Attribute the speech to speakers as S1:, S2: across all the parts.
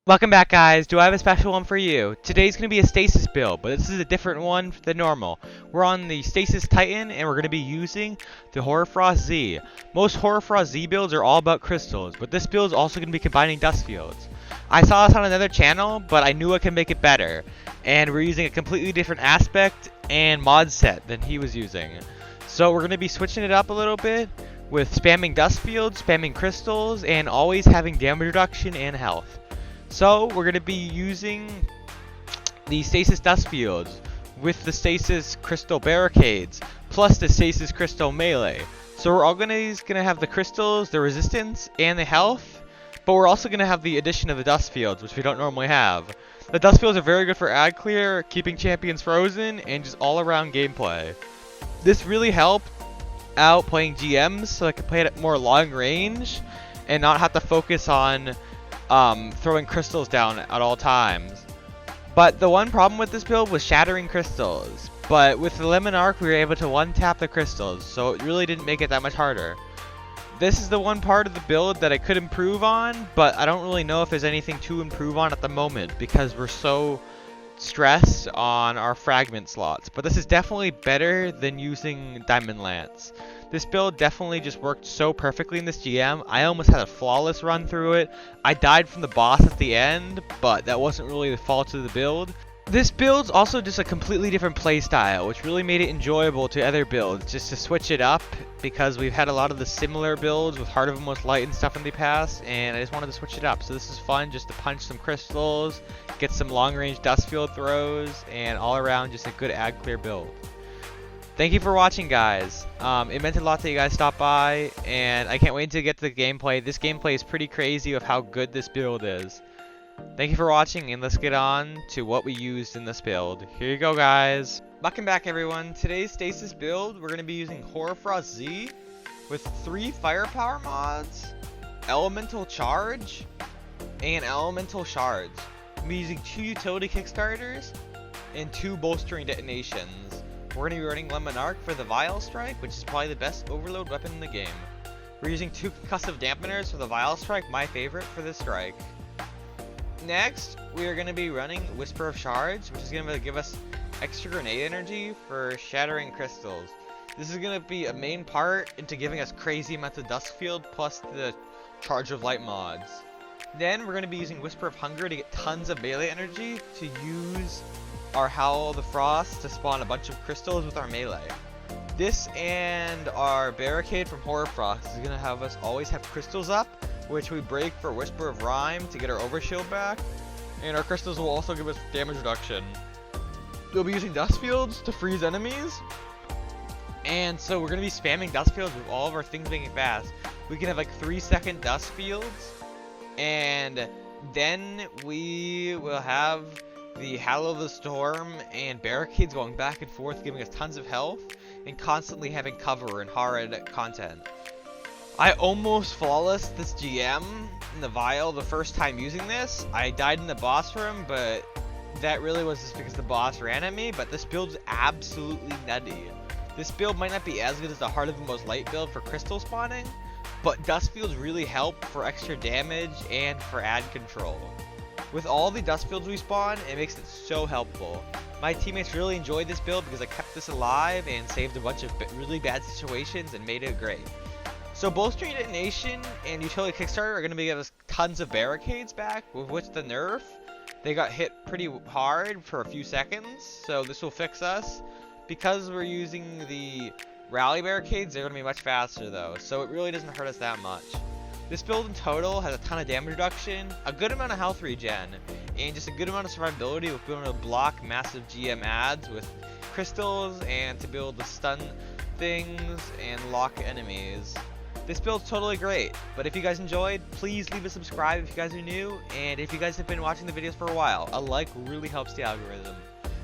S1: Welcome back, guys. Do I have a special one for you? Today's going to be a Stasis build, but this is a different one than normal. We're on the Stasis Titan, and we're going to be using the Hoarfrost Z. Most Hoarfrost Z builds are all about crystals, but this build is also going to be combining Duskfields. I saw this on another channel, but I knew I could make it better, and we're using a completely different aspect and mod set than he was using. So we're going to be switching it up a little bit with spamming Duskfields, spamming crystals, and always having damage reduction and health. So we're going to be using the Stasis Duskfields with the Stasis Crystal Barricades plus the Stasis Crystal Melee. So we're all going to have the crystals, the resistance, and the health, but we're also going to have the addition of the Duskfields, which we don't normally have. The Duskfields are very good for ad clear, keeping champions frozen, and just all around gameplay. This really helped out playing GMs so I could play it at more long range and not have to focus on throwing crystals down at all times. But the one problem with this build was shattering crystals. But with the Lemon Arc, we were able to one-tap the crystals, so it really didn't make it that much harder. This is the one part of the build that I could improve on, but I don't really know if there's anything to improve on at the moment because we're so stressed on our fragment slots. But this is definitely better than using Diamond Lance. This build definitely just worked so perfectly in this GM. I almost had a flawless run through it. I died from the boss at the end, but that wasn't really the fault of the build. This build's also just a completely different playstyle, which really made it enjoyable to other builds, just to switch it up, because we've had a lot of the similar builds with Heart of the Most Light and stuff in the past, and I just wanted to switch it up. So this is fun, just to punch some crystals, get some long-range Duskfield throws, and all around just a good ad clear build. Thank you for watching, guys. It meant a lot that you guys stopped by, and I can't wait to get to the gameplay. This gameplay is pretty crazy of how good this build is. Thank you for watching, and let's get on to what we used in this build. Here you go, guys. Welcome back, everyone. Today's Stasis build, we're going to be using Hoarfrost Z with 3 firepower mods, Elemental Charge, and Elemental Shards. We'll be using 2 utility kickstarters and 2 bolstering detonations. We're going to be running Lemon Arc for the Vile Strike, which is probably the best overload weapon in the game. We're using 2 concussive dampeners for the Vile Strike, my favorite for this strike. Next, we are going to be running Whisper of Shards, which is going to give us extra grenade energy for shattering crystals. This is going to be a main part into giving us crazy amounts of Duskfield plus the Charge of Light mods. Then we're going to be using Whisper of Hunger to get tons of melee energy to use our Howl of the Frost to spawn a bunch of crystals with our melee. This and our Barricade from Hoarfrost is going to have us always have crystals up, which we break for Whisper of Rhyme to get our Overshield back, and our crystals will also give us damage reduction. We'll be using Duskfields to freeze enemies, and so we're going to be spamming Duskfields with all of our things making fast. We can have like 3-second Duskfields, and then we will have the Howl of the Storm and Barricades going back and forth, giving us tons of health, and constantly having cover and hard content. I almost flawless this GM in the Vial the first time using this. I died in the boss room, but that really was just because the boss ran at me, but this build's absolutely nutty. This build might not be as good as the Heart of the Most Light build for crystal spawning, but Duskfields really help for extra damage and for ad control. With all the Duskfields we spawn, it makes it so helpful. My teammates really enjoyed this build because I kept this alive and saved a bunch of really bad situations and made it great. So Bolstering Detonation and Utility Kickstarter are going to give us tons of Barricades back, with which the nerf, they got hit pretty hard for a few seconds, so this will fix us. Because we're using the Rally Barricades, they're going to be much faster though, so it really doesn't hurt us that much. This build in total has a ton of damage reduction, a good amount of health regen, and just a good amount of survivability with being able to block massive GM ads with crystals and to be able to stun things and lock enemies. This build's totally great, but if you guys enjoyed, please leave a subscribe if you guys are new, and if you guys have been watching the videos for a while, a like really helps the algorithm.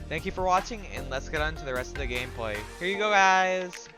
S1: Thank you for watching, and let's get on to the rest of the gameplay. Here you go, guys!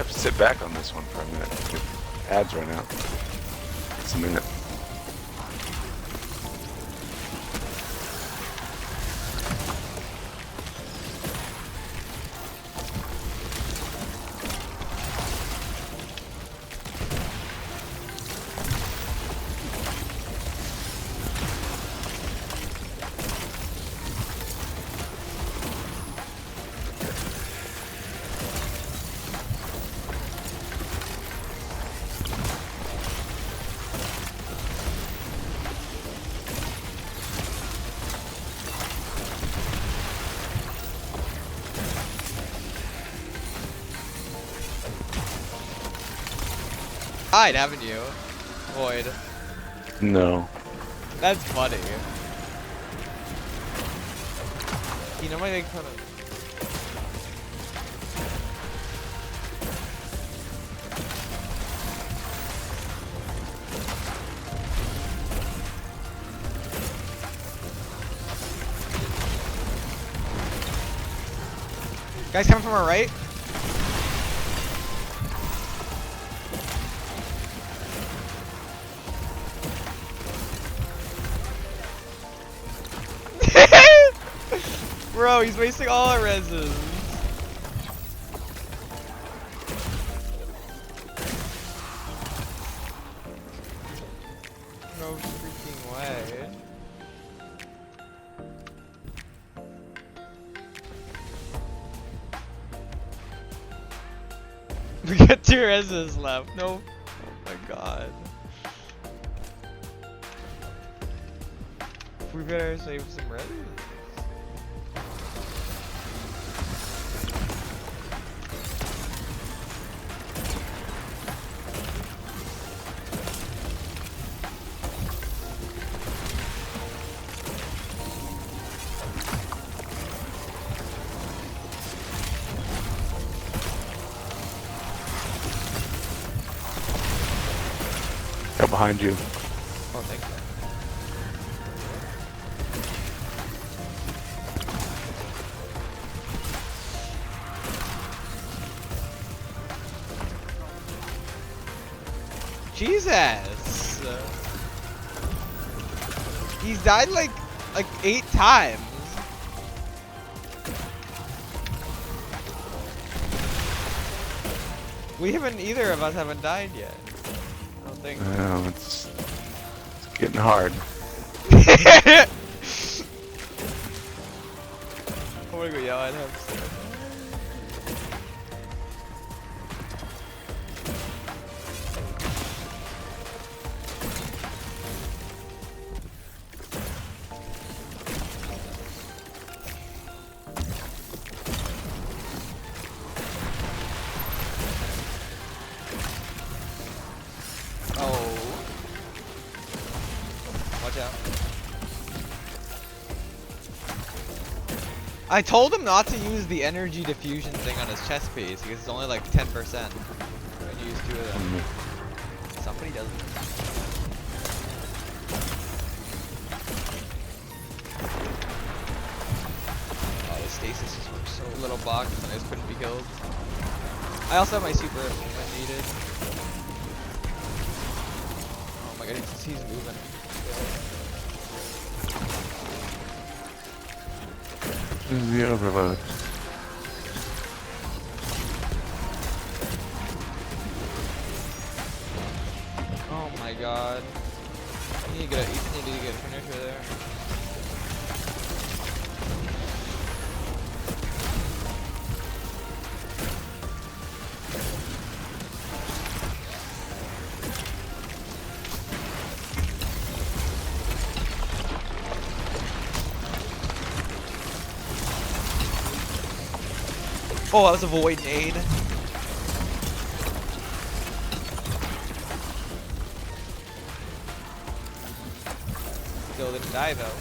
S2: have to sit back on this one for a minute. The ads run out. It's a minute.
S1: Died, haven't you, Void?
S2: No.
S1: That's funny. You know, make fun of. Guys coming from our right. Bro, he's wasting all our reses. No freaking way. We got 2 reses left. No. Oh my god. We better save some reses.
S2: Right behind you.
S1: Oh, thank you. Jesus! He's died like 8 times. We haven't, either of us haven't died yet. I don't think.
S2: It's getting hard.
S1: I'm gonna go yell at him. Watch out. I told him not to use the energy diffusion thing on his chest piece because it's only like 10%. I used 2 of them. Somebody doesn't. Oh, the stasis just works so little box and I just couldn't be killed. I also have my super when needed. Oh my god, he's moving.
S2: This is the overload.
S1: Oh my god. You need to get a finisher there. Oh, that was a void nade. Still didn't die though.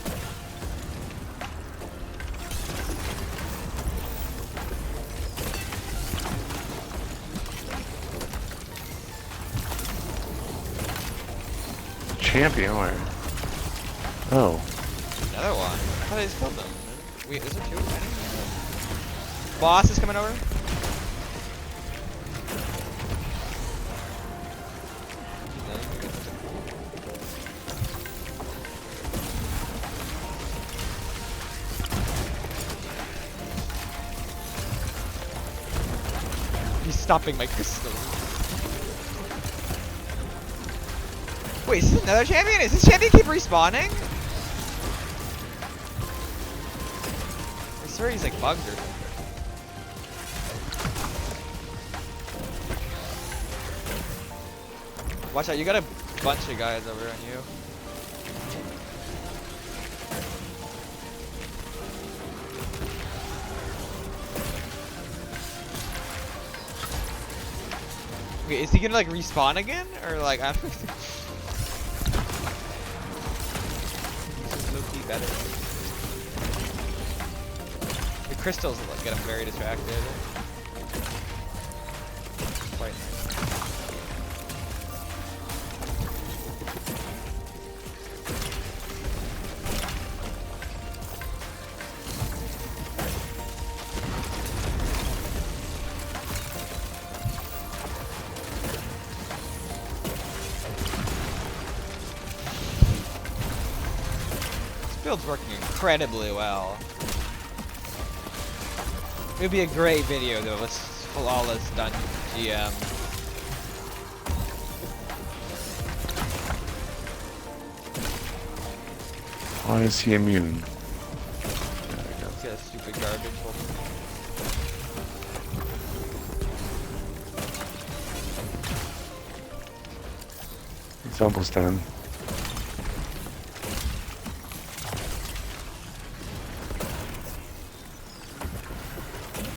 S2: Champion where? Oh.
S1: Another one. I thought I just killed them. Wait, is there 2 already? Boss is coming over. stopping my crystals. Wait, is this another champion? Is this champion keep respawning? I swear he's like bugged or something. Watch out, you got a bunch of guys over on you. Okay, is he gonna like respawn again? Or like, I don't know. He's low-key better. The crystals will get him very distracted. Quite nice. Build's working incredibly well. It would be a great video though, this flawless done GM.
S2: Why is he immune?
S1: He's got a stupid garbage.
S2: It's almost done.